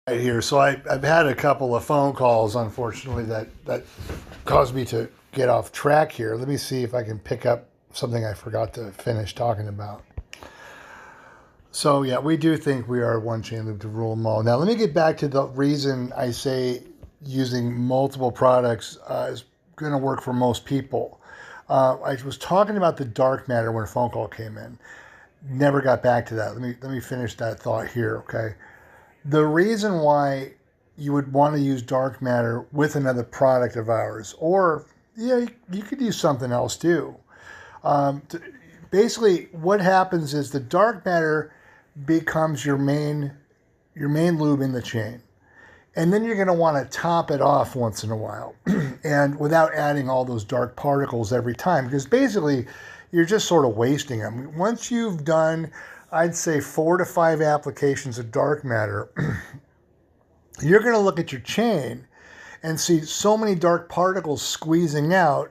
Right here. So I've had a couple of phone calls, unfortunately, that caused me to get off track here. Let me see if I can pick up something I forgot to finish talking about. So yeah, we do think we are one chain loop to rule them all. Now let me get back to the reason I say using multiple products is going to work for most people. I was talking about the dark matter when a phone call came in. Never got back to that. Let me finish that thought here, okay? The reason why you would want to use dark matter with another product of ours, or yeah, you could use something else too. Basically, what happens is the dark matter becomes your main lube in the chain, and then you're going to want to top it off once in a while, and without adding all those dark particles every time, because basically you're just sort of wasting them. Once you've done, I'd say 4 to 5 applications of dark matter, you're going to look at your chain and see so many dark particles squeezing out.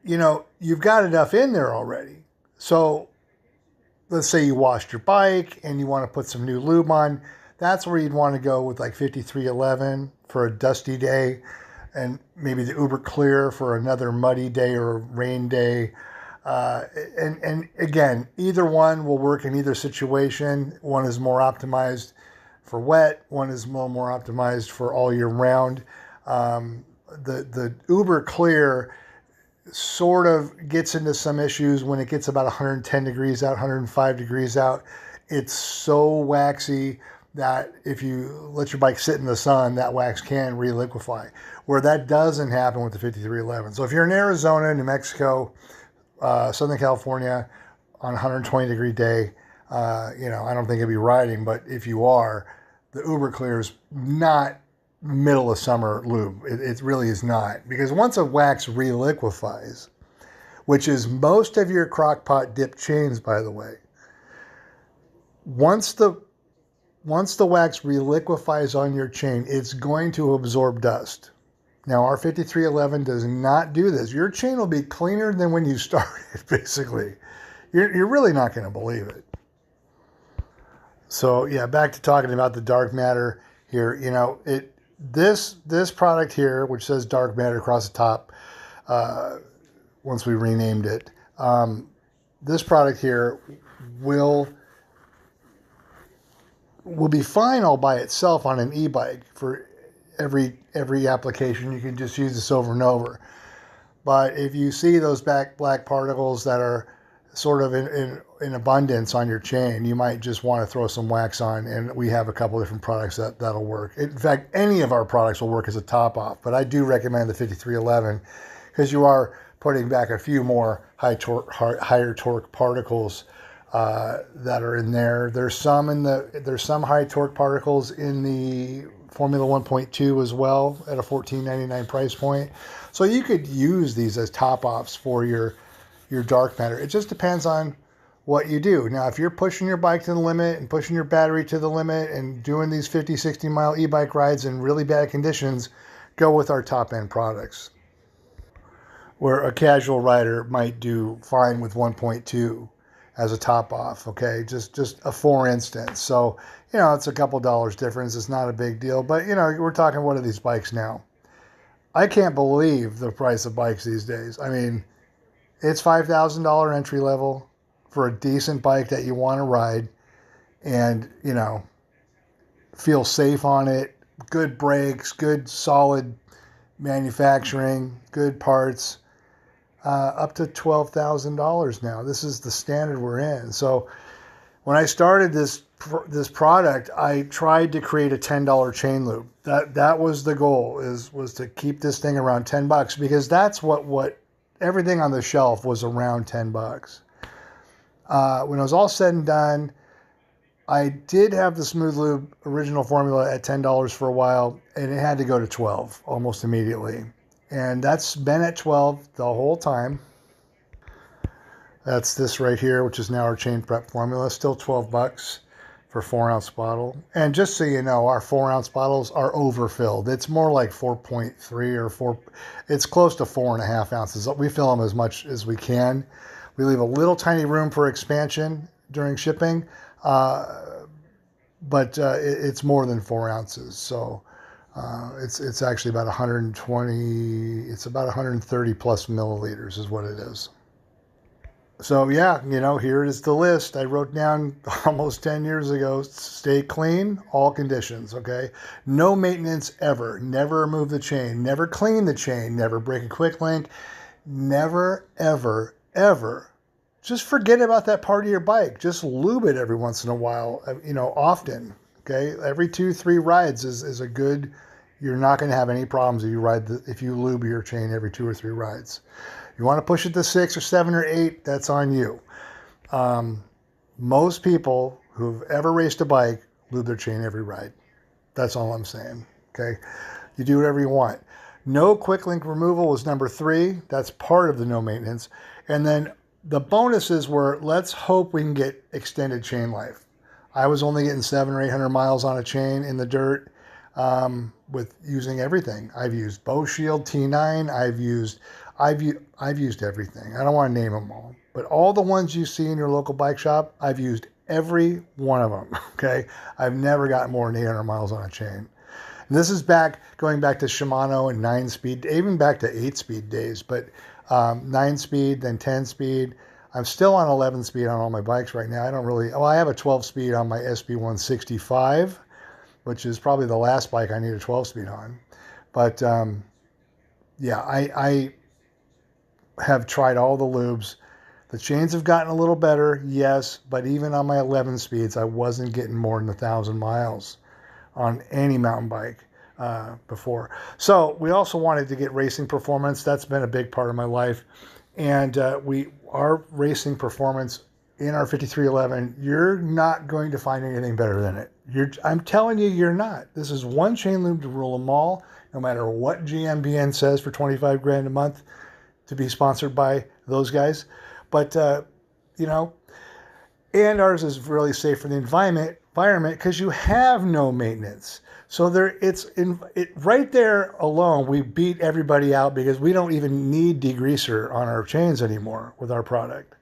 You know, you've got enough in there already. So let's say you washed your bike and you want to put some new lube on. That's where you'd want to go with like 5311 for a dusty day, and maybe the Uber Clear for another muddy day or rain day. And again, either one will work in either situation. One is more optimized for wet. One is more optimized for all year round. The Uber Clear sort of gets into some issues when it gets about 110 degrees out, 105 degrees out. It's so waxy that if you let your bike sit in the sun, that wax can reliquefy, where that doesn't happen with the 5311. So if you're in Arizona, New Mexico, Southern California on a 120 degree day, I don't think it'd be riding, but if you are, the Uber Clear is not middle of summer lube. It really is not, because once a wax reliquefies, which is most of your crockpot dip chains, by the way, once the wax reliquefies on your chain, it's going to absorb dust. Now, our 5311 does not do this. Your chain will be cleaner than when you started, basically. You're really not going to believe it. So, yeah, back to talking about the dark matter here. This product here, which says dark matter across the top, once we renamed it, this product here will be fine all by itself on an e-bike for every application. You can just use this over and over. But if you see those black particles that are sort of in abundance on your chain, you might just want to throw some wax on, and we have a couple different products that'll work. In fact, any of our products will work as a top off, but I do recommend the 5311 because you are putting back a few more higher torque particles that are in there. There's some high torque particles in the Formula 1.2 as well at a $14.99 price point. So you could use these as top offs for your dark matter. It just depends on what you do. Now, if you're pushing your bike to the limit and pushing your battery to the limit and doing these 50, 60 mile e-bike rides in really bad conditions, go with our top end products. Where a casual rider might do fine with 1.2 as a top off, okay? Just a for instance. So, it's a couple dollars difference. It's not a big deal, but we're talking, what are these bikes now? I can't believe the price of bikes these days. I mean, it's $5,000 entry level for a decent bike that you want to ride and, feel safe on it, good brakes, good solid manufacturing, good parts, up to $12,000 now. This is the standard we're in. So when I started this product, I tried to create a $10 chain loop. That was the goal, was to keep this thing around $10, because that's what everything on the shelf was around $10. When it was all said and done, I did have the Smooth Lube original formula at $10 for a while, and it had to go to $12 almost immediately. And that's been at $12 the whole time. That's this right here, which is now our chain prep formula. Still $12 for 4-ounce bottle. And just so you know, our 4-ounce bottles are overfilled. It's more like 4.3 or 4. It's close to 4.5 ounces. We fill them as much as we can. We leave a little tiny room for expansion during shipping. but it's more than 4 ounces. So it's actually about 120. It's about 130 plus milliliters is what it is. So yeah, here is the list I wrote down almost 10 years ago. Stay clean, all conditions, okay? No maintenance ever. Never remove the chain. Never clean the chain. Never break a quick link. Never, ever, ever. Just forget about that part of your bike. Just lube it every once in a while, often, okay? Every 2-3 rides is a good, you're not going to have any problems if you lube your chain every 2 or 3 rides. You want to push it to 6 or 7 or 8, that's on you. Most people who've ever raced a bike lube their chain every ride. That's all I'm saying, okay? You do whatever you want. No quick link removal was number 3. That's part of the no maintenance. And then the bonuses were, let's hope we can get extended chain life. I was only getting 700 or 800 miles on a chain in the dirt with using everything. I've used Bow Shield T9. I've used everything. I don't want to name them all, but all the ones you see in your local bike shop, I've used every one of them, okay? I've never gotten more than 800 miles on a chain. And this is going back to Shimano and 9-speed, even back to 8-speed days, but 9-speed, then 10-speed. I'm still on 11-speed on all my bikes right now. I have a 12-speed on my SB165, which is probably the last bike I need a 12-speed on. But yeah, I have tried all the lubes. The chains have gotten a little better, yes, but even on my 11 speeds, I wasn't getting more than 1,000 miles on any mountain bike before. So we also wanted to get racing performance. That's been a big part of my life. And our racing performance in our 5311, you're not going to find anything better than it. I'm telling you, you're not. This is one chain lube to rule them all, no matter what GMBN says for 25 grand a month to be sponsored by those guys. But, and ours is really safe for the environment because you have no maintenance. So right there alone, we beat everybody out because we don't even need degreaser on our chains anymore with our product.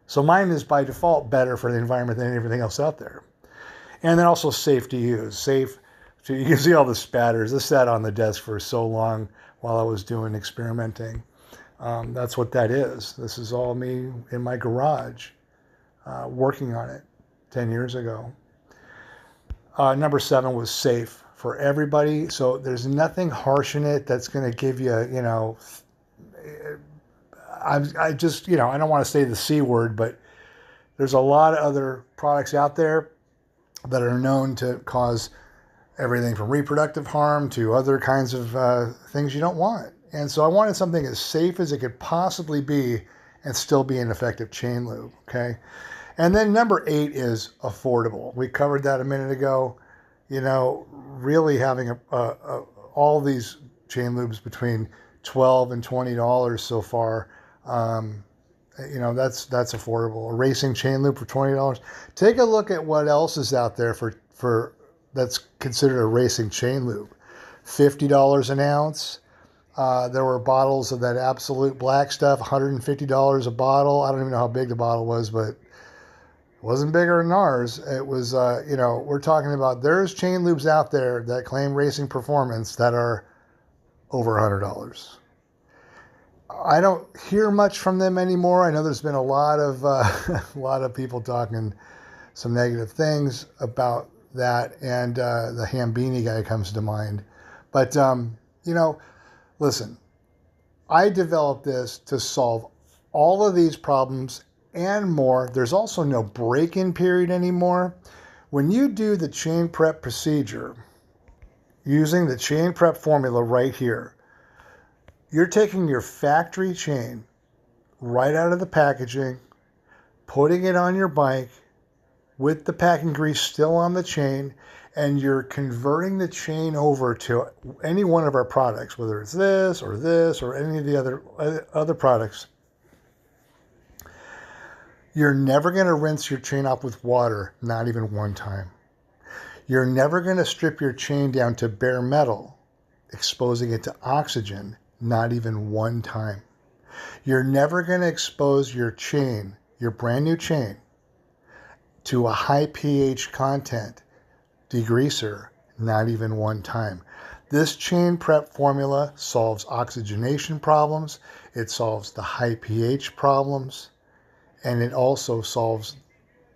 So mine is by default better for the environment than everything else out there. And then also safe to use. You can see all the spatters. This sat on the desk for so long while I was doing experimenting. That's what that is. This is all me in my garage working on it 10 years ago. Number 7 was safe for everybody. So there's nothing harsh in it that's going to give you, I don't want to say the C word, but there's a lot of other products out there that are known to cause everything from reproductive harm to other kinds of things you don't want. And so I wanted something as safe as it could possibly be and still be an effective chain lube, okay? And then number 8 is affordable. We covered that a minute ago. Really having all these chain lubes between $12 and $20 so far, that's affordable. A racing chain lube for $20. Take a look at what else is out there for that's considered a racing chain lube. $50 an ounce. There were bottles of that absolute black stuff, $150 a bottle. I don't even know how big the bottle was, but it wasn't bigger than ours. It was, we're talking about there's chain lubes out there that claim racing performance that are over $100. I don't hear much from them anymore. I know there's been a lot of people talking some negative things about that, and the Hambini guy comes to mind. But, listen, I developed this to solve all of these problems and more. There's also no break-in period anymore. When you do the chain prep procedure using the chain prep formula right here, you're taking your factory chain right out of the packaging, putting it on your bike with the packing grease still on the chain, and you're converting the chain over to any one of our products, whether it's this or any of the other products. You're never going to rinse your chain off with water, not even one time. You're never going to strip your chain down to bare metal, exposing it to oxygen, not even one time. You're never going to expose your chain, your brand new chain, to a high pH content, degreaser, not even one time. This chain prep formula solves oxygenation problems, it solves the high pH problems, and it also solves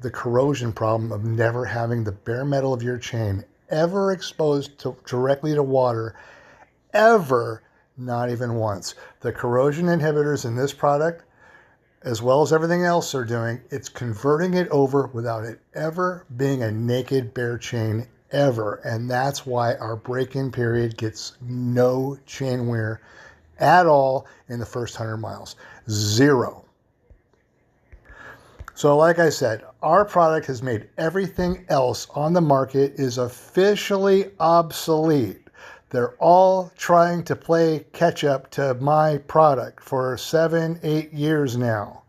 the corrosion problem of never having the bare metal of your chain ever exposed directly to water, ever, not even once. The corrosion inhibitors in this product, as well as everything else they're doing, it's converting it over without it ever being a naked bare chain ever. And that's why our break-in period gets no chain wear at all in the first 100 miles. Zero. So like I said, our product has made everything else on the market is officially obsolete. They're all trying to play catch up to my product for 7, 8 years now.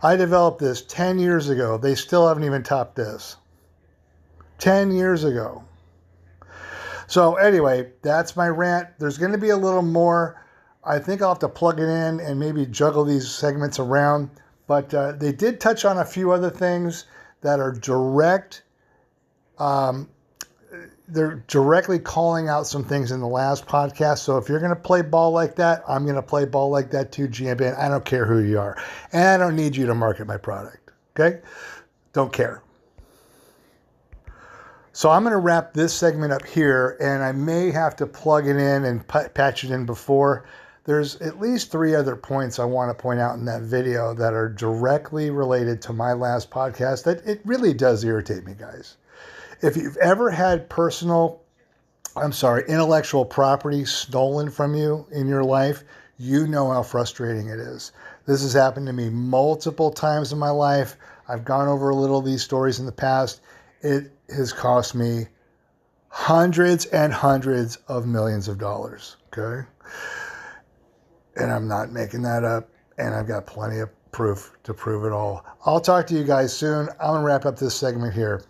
I developed this 10 years ago. They still haven't even topped this. 10 years ago. So anyway, that's my rant. There's going to be a little more. I think I'll have to plug it in and maybe juggle these segments around. But they did touch on a few other things that are direct. They're directly calling out some things in the last podcast. So if you're going to play ball like that, I'm going to play ball like that too, GMBN. I don't care who you are. And I don't need you to market my product. Okay? Don't care. So I'm going to wrap this segment up here, and I may have to plug it in and patch it in before. There's at least 3 other points I want to point out in that video that are directly related to my last podcast that it really does irritate me, guys. If you've ever had intellectual property stolen from you in your life, you know how frustrating it is. This has happened to me multiple times in my life. I've gone over a little of these stories in the past. It has cost me hundreds and hundreds of millions of dollars, okay? And I'm not making that up, and I've got plenty of proof to prove it all. I'll talk to you guys soon. I'm going to wrap up this segment here.